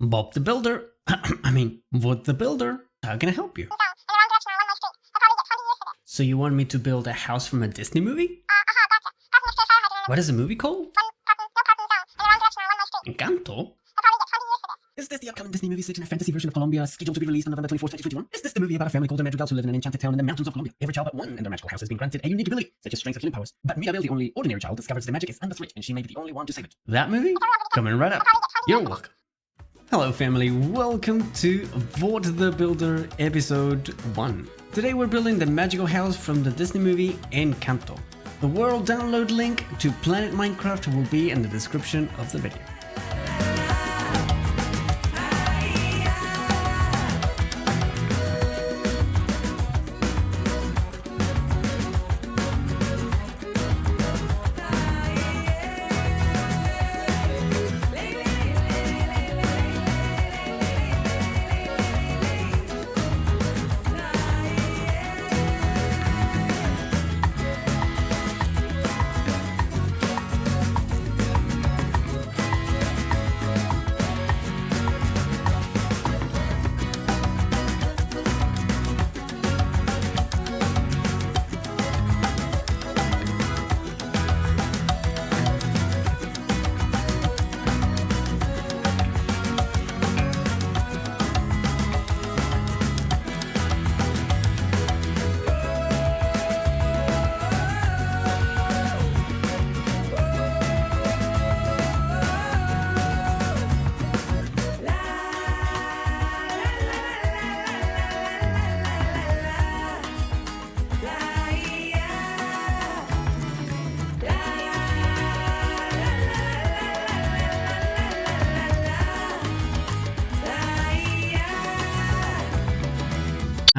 Bob the Builder. I mean, Wood the Builder. How can I help you? So you want me to build a house from a Disney movie? What is the movie called? Encanto? Is this the upcoming Disney movie set in a fantasy version of Colombia, scheduled to be released on November 24th, 2021? Is this the movie about a family called the Madrigals who live in an enchanted town in the mountains of Colombia? Every child but one in their magical house has been granted a unique ability, such as strength of healing powers. But Mirabel, the only ordinary child, discovers the magic is under threat, and she may be the only one to save it. That movie? Coming right up. You're welcome. Hello family, welcome to Wood the Builder episode 1. Today we're building the magical house from the Disney movie Encanto. The world download link to Planet Minecraft will be in the description of the video.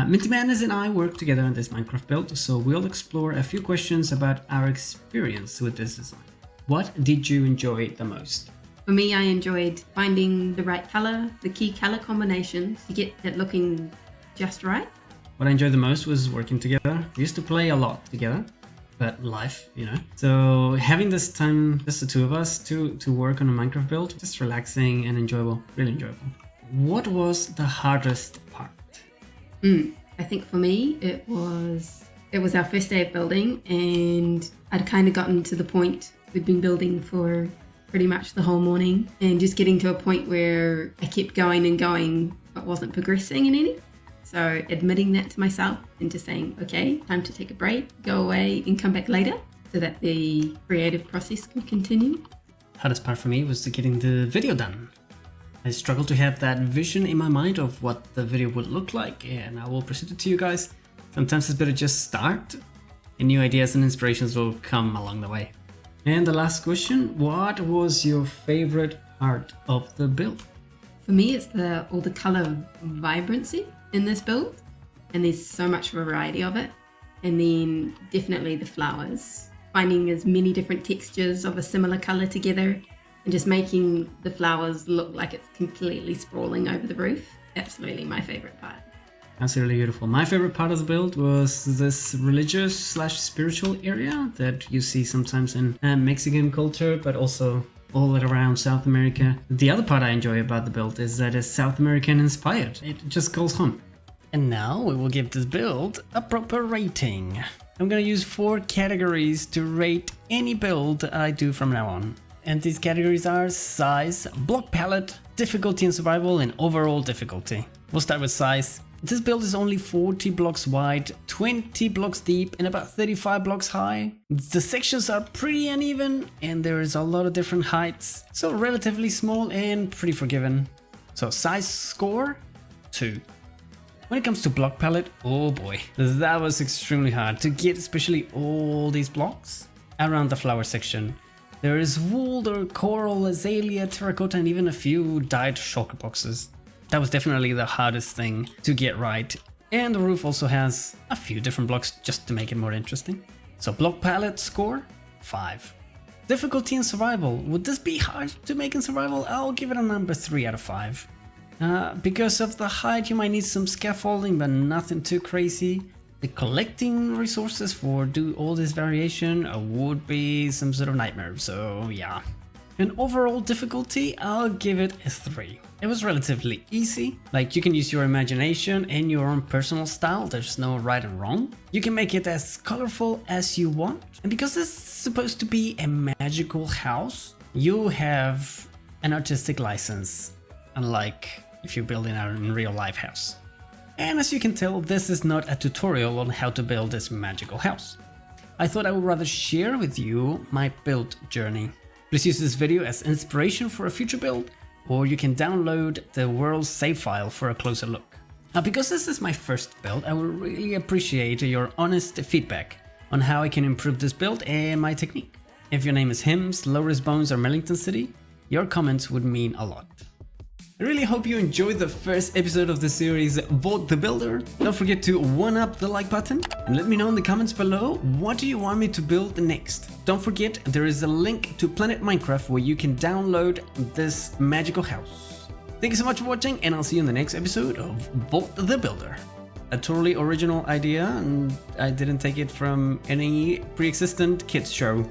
Minty Madness and I work together on this Minecraft build, so we'll explore a few questions about our experience with this design. What did you enjoy the most? For me, I enjoyed finding the right color, the key color combinations to get it looking just right. What I enjoyed the most was working together. We used to play a lot together, but life, you know. So having this time, just the two of us, to work on a Minecraft build, just relaxing and enjoyable, really enjoyable. What was the hardest part? I think for me, it was our first day of building, and I'd kind of gotten to the point we'd been building for pretty much the whole morning, and just getting to a point where I kept going and going, but wasn't progressing in any. So admitting that to myself and just saying, okay, time to take a break, go away and come back later so that the creative process could continue. Hardest part for me was getting the video done. I struggled to have that vision in my mind of what the video would look like, and I will present it to you guys. Sometimes it's better just start, and new ideas and inspirations will come along the way. And the last question, what was your favorite part of the build? For me, it's all the color vibrancy in this build, and there's so much variety of it. And then definitely the flowers, finding as many different textures of a similar color together, and just making the flowers look like it's completely sprawling over the roof. Absolutely my favorite part. That's really beautiful. My favorite part of the build was this religious/spiritual area that you see sometimes in Mexican culture, but also all around South America. The other part I enjoy about the build is that it's South American inspired. It just goes home. And now we will give this build a proper rating. I'm gonna use 4 categories to rate any build I do from now on. And these categories are size, block palette, difficulty and survival, and overall difficulty. We'll start with size. This build is only 40 blocks wide, 20 blocks deep, and about 35 blocks high. The sections are pretty uneven, and there is a lot of different heights, so relatively small and pretty forgiving. So size score, 2. When it comes to block palette, oh boy, that was extremely hard to get, especially all these blocks around the flower section. There is wool, or coral, azalea, terracotta, and even a few dyed shulker boxes. That was definitely the hardest thing to get right. And the roof also has a few different blocks just to make it more interesting. So block palette score, 5. Difficulty in survival. Would this be hard to make in survival? I'll give it a number 3 out of 5. Because of the height, you might need some scaffolding, but nothing too crazy. The collecting resources for do all this variation would be some sort of nightmare, so yeah. And overall difficulty, I'll give it a 3. It was relatively easy, like you can use your imagination and your own personal style, there's no right and wrong. You can make it as colorful as you want, and because this is supposed to be a magical house, you have an artistic license, unlike if you're building a real life house. And as you can tell, this is not a tutorial on how to build this magical house. I thought I would rather share with you my build journey. Please use this video as inspiration for a future build, or you can download the world save file for a closer look. Now, because this is my first build, I would really appreciate your honest feedback on how I can improve this build and my technique. If your name is Hims, Lowrys Bones or Mellington City, your comments would mean a lot. I really hope you enjoyed the first episode of the series Vault the Builder. Don't forget to one-up the like button and let me know in the comments below what do you want me to build next. Don't forget there is a link to Planet Minecraft where you can download this magical house. Thank you so much for watching and I'll see you in the next episode of Vault the Builder. A totally original idea and I didn't take it from any pre-existent kids show.